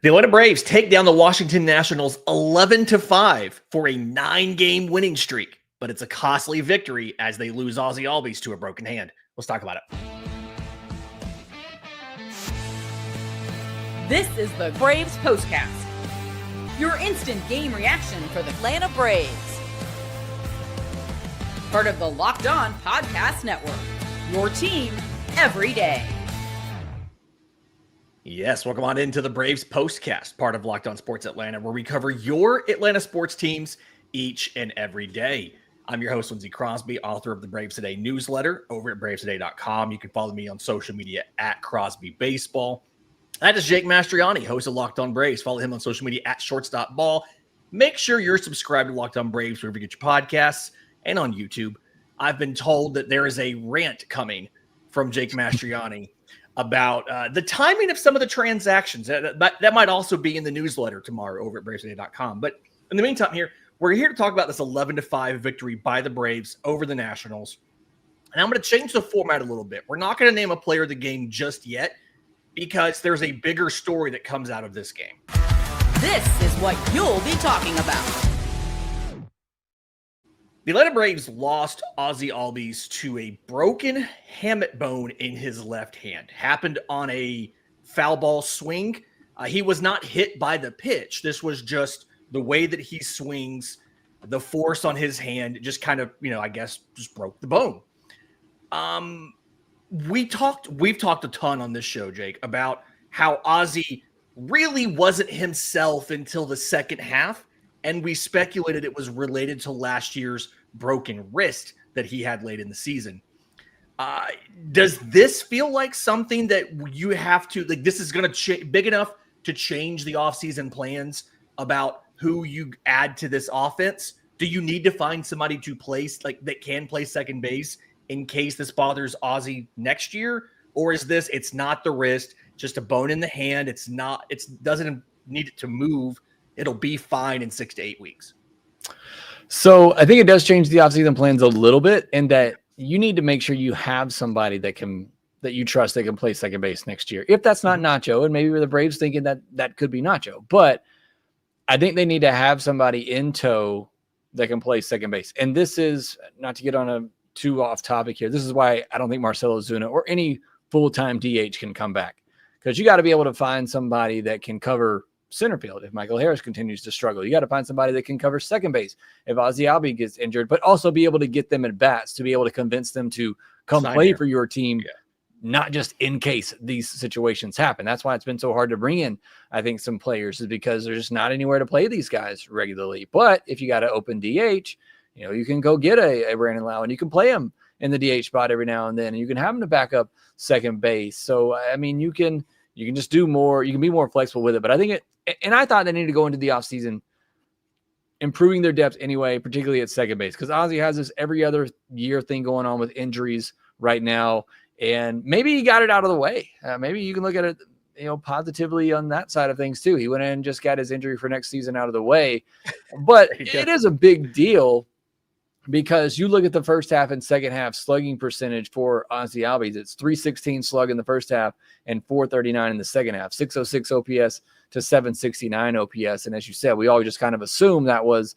The Atlanta Braves take down the Washington Nationals 11-5 for a 9-game winning streak, but it's a costly victory as they lose Ozzie Albies to a broken hand. Let's talk about it. This is the Braves Postcast, your instant game reaction for the Atlanta Braves. Part of the Locked On Podcast Network, your team every day. Yes, welcome on into the Braves Postcast, part of Locked On Sports Atlanta, where we cover your Atlanta sports teams each and every day. I'm your host, Lindsay Crosby, author of the Braves Today newsletter over at bravestoday.com. You can follow me on social media at Crosby Baseball. That is Jake Mastroianni, host of Locked On Braves. Follow him on social media at shortstopball. Make sure you're subscribed to Locked On Braves wherever you get your podcasts and on YouTube. I've been told that there is a rant coming from Jake Mastroianni about the timing of some of the transactions. That might also be in the newsletter tomorrow over at bravestoday.com. But in the meantime here, we're here to talk about this 11-5 victory by the Braves over the Nationals. And I'm going to change the format a little bit. We're not going to name a player of the game just yet because there's a bigger story that comes out of this game. This is what you'll be talking about. The Atlanta Braves lost Ozzie Albies to a broken hamate bone in his left hand. Happened on a foul ball swing. He was not hit by the pitch. This was just the way that he swings, the force on his hand, just kind of, I guess just broke the bone. We've talked a ton on this show, Jake, about how Ozzie really wasn't himself until the second half. And we speculated it was related to last year's broken wrist that he had late in the season. Does this feel like something that you have to, this is going to big enough to change the offseason plans about who you add to this offense? Do you need to find somebody to place, that can play second base in case this bothers Ozzie next year? Or is this, it's not the wrist, just a bone in the hand. It doesn't need it to move. It'll be fine in 6 to 8 weeks. So I think it does change the offseason plans a little bit in that you need to make sure you have somebody that you trust that can play second base next year. If that's not Nacho, and maybe the Braves thinking that could be Nacho, but I think they need to have somebody in tow that can play second base. And this is not to get on a too off topic here. This is why I don't think Marcell Ozuna or any full-time DH can come back, because you got to be able to find somebody that can cover center field if Michael Harris continues to struggle. You got to find somebody that can cover second base if Ozzie Albies gets injured, but also be able to get them at bats to be able to convince them to come play for your team, not just in case these situations happen. That's why it's been so hard to bring in, I think, some players, is because there's just not anywhere to play these guys regularly. But if you got to open DH, you can go get a Brandon Lau and you can play him in the DH spot every now and then, and you can have him to back up second base. So, I mean, you can just do more. You can be more flexible with it. But I think and I thought they needed to go into the offseason improving their depth anyway, particularly at second base, because Ozzie has this every other year thing going on with injuries right now. And maybe he got it out of the way. Maybe you can look at it, positively on that side of things too. He went in and just got his injury for next season out of the way. But it is a big deal, because you look at the first half and second half slugging percentage for Ozzie Albies. It's .316 slug in the first half and .439 in the second half. 606 OPS to 769 OPS. And as you said, we all just kind of assumed that was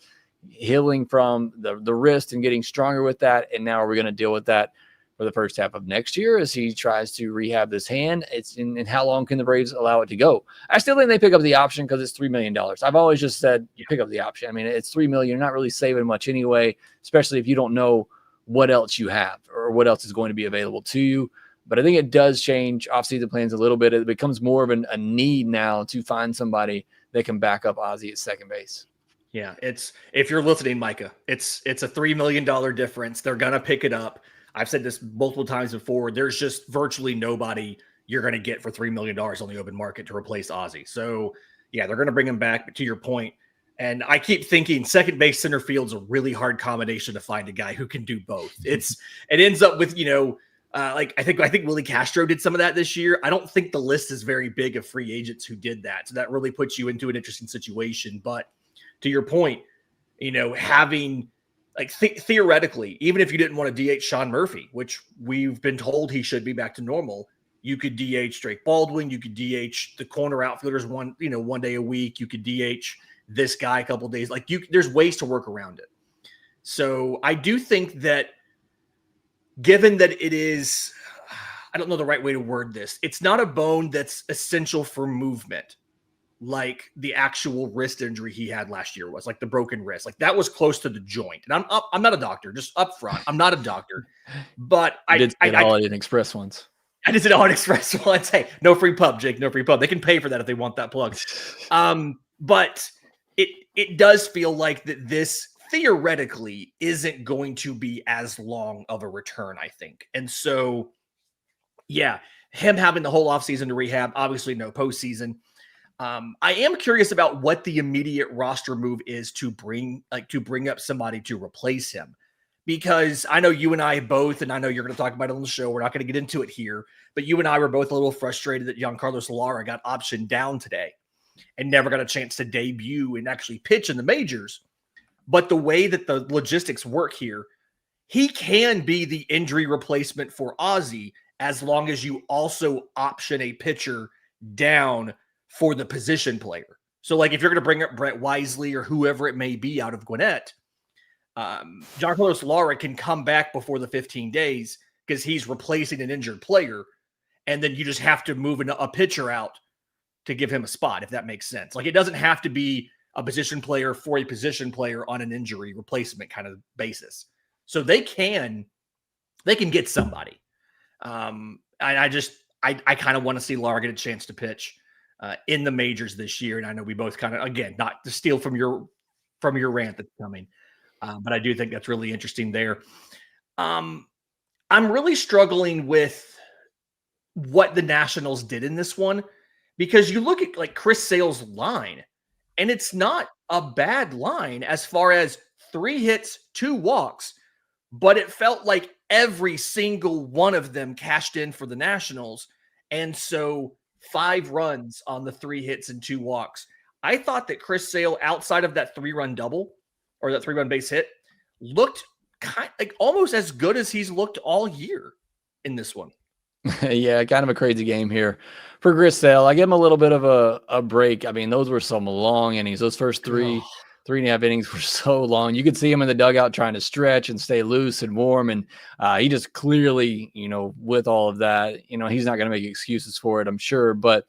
healing from the wrist and getting stronger with that. And now we're going to deal with that for the first half of next year as he tries to rehab this hand. And how long can the Braves allow it to go? I still think they pick up the option because it's $3 million. I've always just said you pick up the option. I mean, it's $3 million. You're not really saving much anyway, especially if you don't know what else you have or what else is going to be available to you. But I think it does change offseason plans a little bit. It becomes more of a need now to find somebody that can back up Ozzie at second base. Yeah, if you're listening, Micah, it's a $3 million difference. They're going to pick it up. I've said this multiple times before. There's just virtually nobody you're going to get for $3 million on the open market to replace Ozzie. So, yeah, they're going to bring him back. But to your point, and I keep thinking second base, center field's a really hard combination to find a guy who can do both. It ends up with, I think Willie Castro did some of that this year. I don't think the list is very big of free agents who did that. So that really puts you into an interesting situation. But to your point, having theoretically, even if you didn't want to DH Sean Murphy, which we've been told he should be back to normal, You could DH Drake Baldwin. You could DH the corner outfielders one day a week. You could DH this guy a couple of days. There's ways to work around it. So I do think that given that it is, I don't know the right way to word this, it's not a bone that's essential for movement like the actual wrist injury he had last year was, like the broken wrist. Like that was close to the joint. And I'm not a doctor, just up front. I'm not a doctor, but I did Holiday Inn Express once. I just did Holiday Inn Express once. Hey, no free pub, Jake, no free pub. They can pay for that if they want that plug. But it does feel like that this theoretically isn't going to be as long of a return, I think. And so, yeah, him having the whole offseason to rehab, obviously no postseason. I am curious about what the immediate roster move is to bring up somebody to replace him, because I know you and I both, and I know you're going to talk about it on the show. We're not going to get into it here, but you and I were both a little frustrated that Giancarlo Lara got optioned down today and never got a chance to debut and actually pitch in the majors. But the way that the logistics work here, he can be the injury replacement for Ozzie as long as you also option a pitcher down for the position player. So like if you're going to bring up Brett Wisely or whoever it may be out of Gwinnett, Giancarlo Lara can come back before the 15 days because he's replacing an injured player. And then you just have to move a pitcher out to give him a spot, if that makes sense. Like it doesn't have to be a position player for a position player on an injury replacement kind of basis. So they can get somebody. I kind of want to see Lara get a chance to pitch in the majors this year. And I know we both kind of, again, not to steal from your rant that's coming, but I do think that's really interesting there. I'm really struggling with what the Nationals did in this one, because you look at like Chris Sale's line, and it's not a bad line as far as 3 hits, 2 walks, but it felt like every single one of them cashed in for the Nationals. And so 5 runs on the 3 hits and 2 walks. I thought that Chris Sale, outside of that 3-run double or that 3-run base hit, looked almost as good as he's looked all year in this one. Yeah, kind of a crazy game here for Chris Sale. I give him a little bit of a break. I mean, those were some long innings. Those first 3.5 innings were so long. You could see him in the dugout trying to stretch and stay loose and warm. And he just clearly, with all of that, he's not going to make excuses for it, I'm sure. But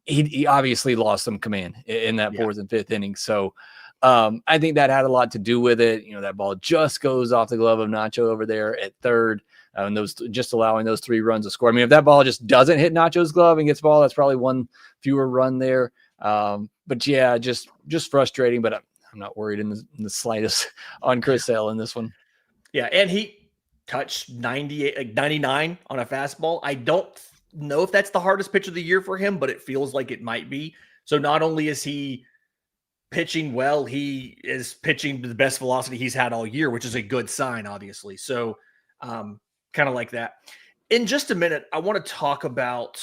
he obviously lost some command in that 4th and 5th inning. So I think that had a lot to do with it. That ball just goes off the glove of Nacho over there at third. And those just allowing those 3 runs to score. I mean, if that ball just doesn't hit Nacho's glove and gets ball, that's probably 1 fewer run there. But yeah, just frustrating. But I'm not worried in the slightest on Chris Sale in this one. Yeah, and he touched 99 on a fastball. I don't know if that's the hardest pitch of the year for him, but it feels like it might be. So not only is he pitching well, he is pitching the best velocity he's had all year, which is a good sign, obviously. So kind of like that. In just a minute, I want to talk about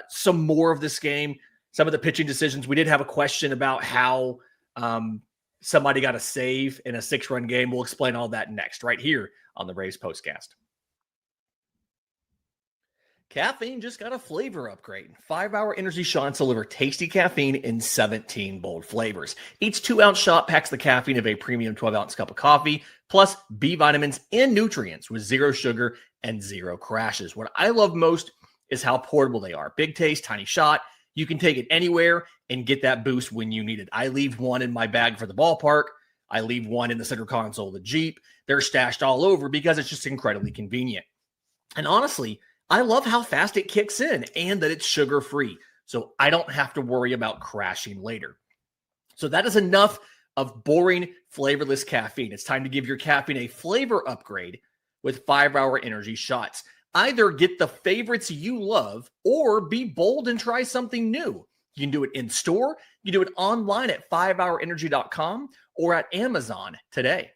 some more of this game, some of the pitching decisions. We did have a question about how somebody got a save in a 6-run game. We'll explain all that next, right here on the Braves Postcast. Caffeine just got a flavor upgrade. 5-Hour Energy shots deliver tasty caffeine in 17 bold flavors. Each 2-ounce shot packs the caffeine of a premium 12-ounce cup of coffee, plus B vitamins and nutrients with 0 sugar and 0 crashes. What I love most is how portable they are. Big taste, tiny shot. You can take it anywhere and get that boost when you need it. I leave one in my bag for the ballpark. I leave one in the center console of the Jeep. They're stashed all over because it's just incredibly convenient. And honestly, I love how fast it kicks in and that it's sugar-free, so I don't have to worry about crashing later. So that is enough of boring, flavorless caffeine. It's time to give your caffeine a flavor upgrade with 5-Hour Energy shots. Either get the favorites you love or be bold and try something new. You can do it in store. You can do it online at 5hourenergy.com or at Amazon today.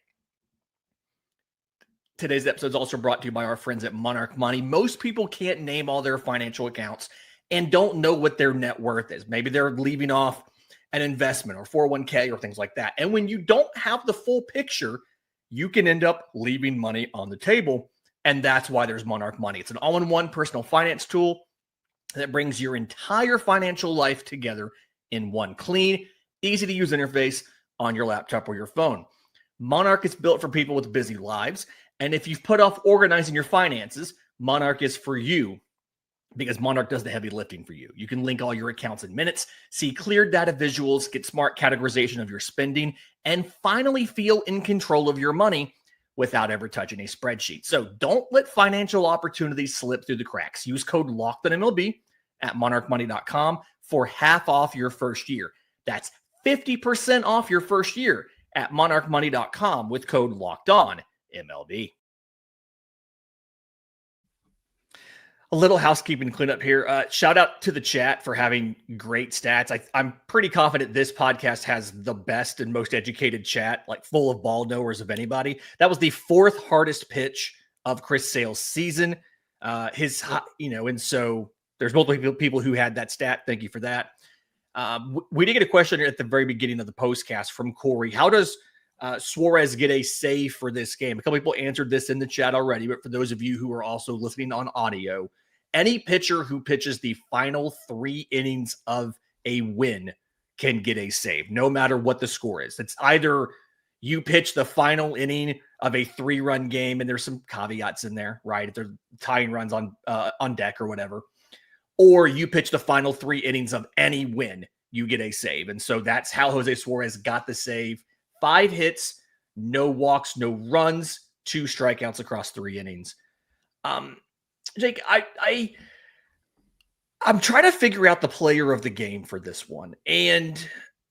Today's episode is also brought to you by our friends at Monarch Money. Most people can't name all their financial accounts and don't know what their net worth is. Maybe they're leaving off an investment or 401k or things like that. And when you don't have the full picture, you can end up leaving money on the table. And that's why there's Monarch Money. It's an all-in-one personal finance tool that brings your entire financial life together in one clean, easy-to-use interface on your laptop or your phone. Monarch is built for people with busy lives, and if you've put off organizing your finances, Monarch is for you because Monarch does the heavy lifting for you. You can link all your accounts in minutes, see clear data visuals, get smart categorization of your spending, and finally feel in control of your money without ever touching a spreadsheet. So don't let financial opportunities slip through the cracks. Use code LOCKEDONMLB at monarchmoney.com for half off your first year. That's 50% off your first year at monarchmoney.com with code LOCKEDONMLB. A little housekeeping cleanup here. Shout out to the chat for having great stats. I'm pretty confident this podcast has the best and most educated chat, like full of ball knowers of anybody. That was the fourth hardest pitch of Chris Sale's season. And so there's multiple people who had that stat. Thank you for that. We did get a question at the very beginning of the postcast from Corey. How does Suarez get a save for this game? A couple people answered this in the chat already, but for those of you who are also listening on audio, any pitcher who pitches the final 3 innings of a win can get a save, no matter what the score is. It's either you pitch the final inning of a 3-run game, and there's some caveats in there, right? If they're tying runs on deck or whatever, or you pitch the final 3 innings of any win, you get a save. And so that's how Jose Suarez got the save. 5 hits, no walks, no runs, 2 strikeouts across 3 innings. Jake, I'm trying to figure out the player of the game for this one. And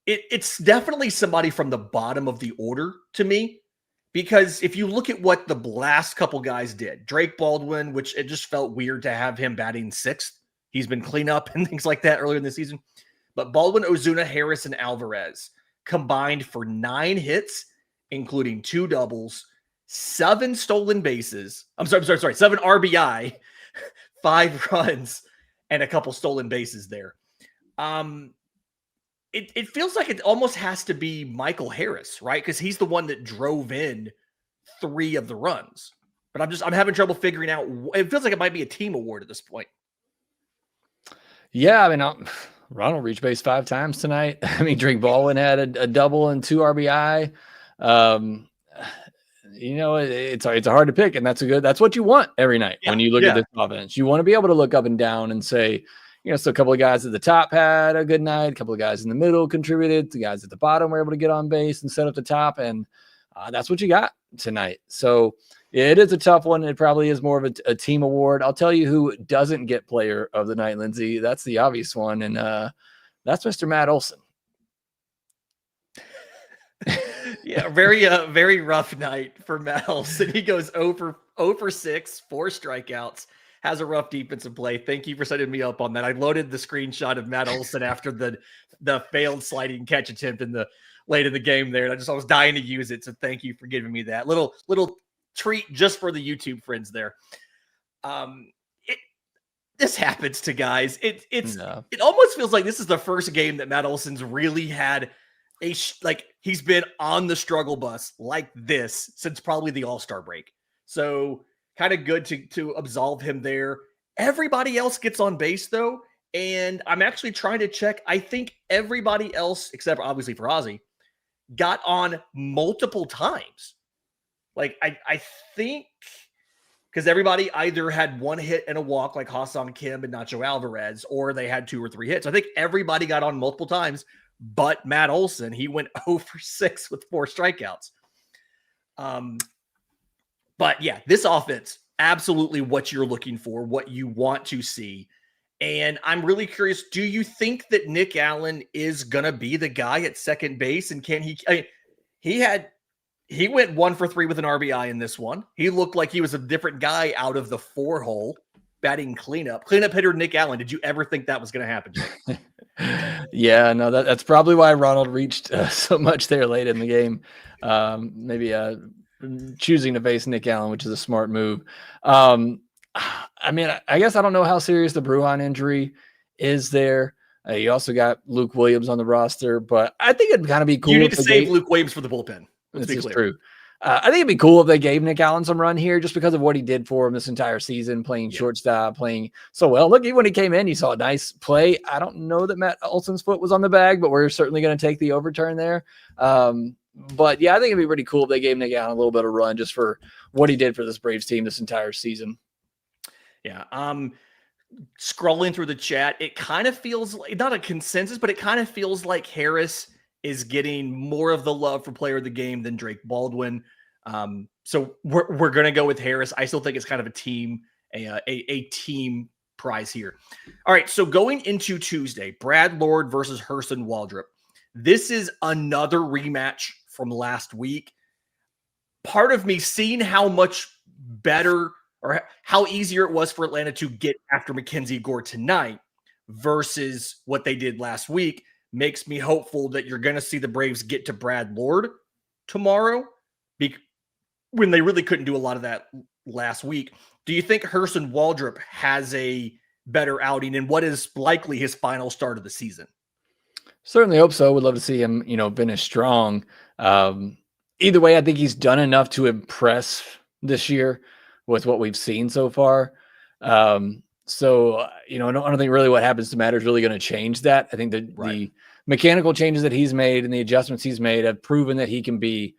it's definitely somebody from the bottom of the order to me, because if you look at what the last couple guys did, Drake Baldwin, which it just felt weird to have him batting 6th. He's been cleanup and things like that earlier in the season. But Baldwin, Ozuna, Harris, and Alvarez combined for 9 hits, including 2 doubles, 7 stolen bases. 7 RBI, 5 runs, and a couple stolen bases there. It feels like it almost has to be Michael Harris, right? Because he's the one that drove in 3 of the runs. But I'm having trouble figuring out. It feels like it might be a team award at this point. Yeah, I mean, Ronald reached base 5 times tonight. I mean, Drake Baldwin had a double and 2 RBI. It's hard to pick, and that's what you want every night when you look at this offense. You want to be able to look up and down and say, so a couple of guys at the top had a good night, a couple of guys in the middle contributed, the guys at the bottom were able to get on base and set up the top, and that's what you got tonight. So it is a tough one. It probably is more of a team award. I'll tell you who doesn't get player of the night, Lindsay. That's the obvious one, and that's Mr. Matt Olson. Yeah, very rough night for Matt Olson. He goes 0 for 6, 4 strikeouts, has a rough defensive play. Thank you for setting me up on that. I loaded the screenshot of Matt Olson after the failed sliding catch attempt in the late in the game there. And I was dying to use it, so thank you for giving me that little treat just for the YouTube friends there. This happens to guys. It almost feels like this is the first game that Matt Olson's really had he's been on the struggle bus like this since probably the All-Star break. So kind of good to absolve him there. Everybody else gets on base though. And I'm actually trying to check. I think everybody else, except obviously for Ozzie, got on multiple times. Like I think because everybody either had 1 hit and a walk like Ha-Seong Kim and Nacho Alvarez, or they had 2 or 3 hits. I think everybody got on multiple times. But Matt Olson, he went 0 for 6 with 4 strikeouts. But yeah, this offense, absolutely what you're looking for, what you want to see. And I'm really curious, do you think that Nick Allen is going to be the guy at second base? And can he, he went 1 for 3 with an RBI in this one. He looked like he was a different guy out of the 4 hole batting cleanup hitter Nick Allen. Did you ever think that was going to happen, Jake? Yeah, no, that's probably why Ronald reached so much there late in the game. Maybe choosing to face Nick Allen, which is a smart move. I mean, I guess I don't know how serious the Brujan injury is there. You also got Luke Williams on the roster, but I think it'd kind of be cool. You need to save Luke Williams for the bullpen. This is true. I think it'd be cool if they gave Nick Allen some run here just because of what he did for him this entire season, playing shortstop, playing so well. Look, even when he came in, you saw a nice play. I don't know that Matt Olson's foot was on the bag, but we're certainly going to take the overturn there. But yeah, I think it'd be pretty cool if they gave Nick Allen a little bit of run just for what he did for this Braves team this entire season. Yeah. Scrolling through the chat, it kind of feels like not a consensus, but it kind of feels like Harris is getting more of the love for player of the game than Drake Baldwin. So we're going to go with Harris. I still think it's kind of a team prize here. All right. So going into Tuesday, Brad Lord versus Hurston Waldrop. This is another rematch from last week. Part of me seeing how much better or how easier it was for Atlanta to get after MacKenzie Gore tonight versus what they did last week makes me hopeful that you're going to see the Braves get to Brad Lord tomorrow when they really couldn't do a lot of that last week. Do you think Hurston Waldrop has a better outing and what is likely his final start of the season? Certainly hope so. Would love to see him, finish strong. Either way, I think he's done enough to impress this year with what we've seen so far. So, I don't think really what happens to Matter is really going to change that. I think the mechanical changes that he's made and the adjustments he's made have proven that he can be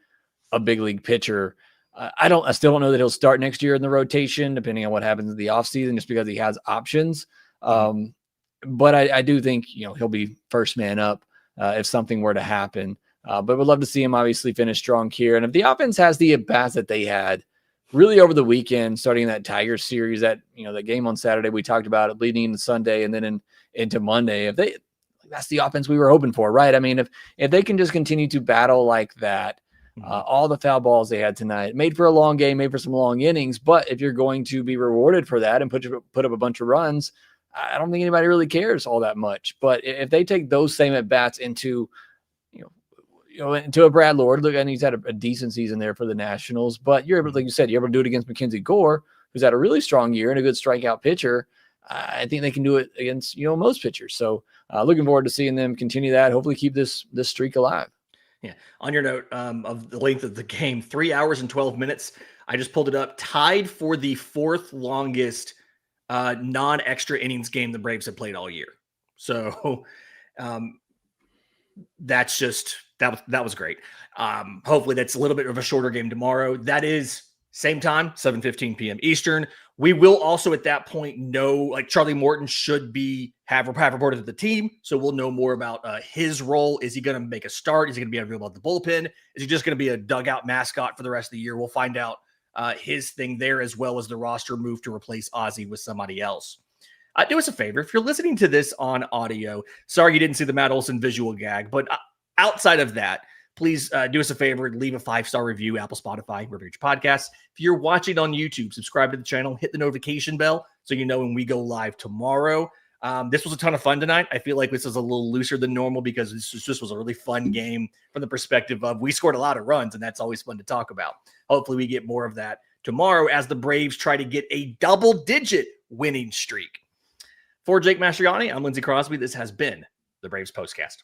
a big league pitcher. I still don't know that he'll start next year in the rotation, depending on what happens in the offseason, just because he has options. But I do think, he'll be first man up if something were to happen. But we'd love to see him obviously finish strong here. And if the offense has the at-bats that they had really over the weekend, starting that Tigers series, that game on Saturday, we talked about it leading into Sunday and then into Monday, that's the offense we were hoping for, right? I mean, if they can just continue to battle like that, all the foul balls they had tonight, made for a long game, made for some long innings. But if you're going to be rewarded for that and put up a bunch of runs, I don't think anybody really cares all that much. But if they take those same at bats into a Brad Lord, look, and he's had a decent season there for the Nationals, but you're able, like you said, you're able to do it against MacKenzie Gore, who's had a really strong year and a good strikeout pitcher. I think they can do it against, most pitchers. So looking forward to seeing them continue that, hopefully keep this streak alive. Yeah. On your note of the length of the game, 3 hours and 12 minutes. I just pulled it up, tied for the fourth longest non-extra innings game the Braves have played all year. So that's just, that was great. Hopefully that's a little bit of a shorter game tomorrow. That is same time, 7:15 p.m. Eastern. We will also at that point know, like Charlie Morton should have reported to the team. So we'll know more about his role. Is he going to make a start? Is he going to be able about the bullpen? Is he just going to be a dugout mascot for the rest of the year? We'll find out his thing there, as well as the roster move to replace Ozzie with somebody else. Do us a favor. If you're listening to this on audio, sorry you didn't see the Matt Olson visual gag, but outside of that, please do us a favor and leave a 5-star review, Apple, Spotify, wherever you get your podcasts. If you're watching on YouTube, subscribe to the channel, hit the notification bell so you know when we go live tomorrow. This was a ton of fun tonight. I feel like this is a little looser than normal because this was a really fun game from the perspective of we scored a lot of runs, and that's always fun to talk about. Hopefully we get more of that tomorrow as the Braves try to get a double-digit winning streak. For Jake Mastroianni, I'm Lindsay Crosby. This has been the Braves Postcast.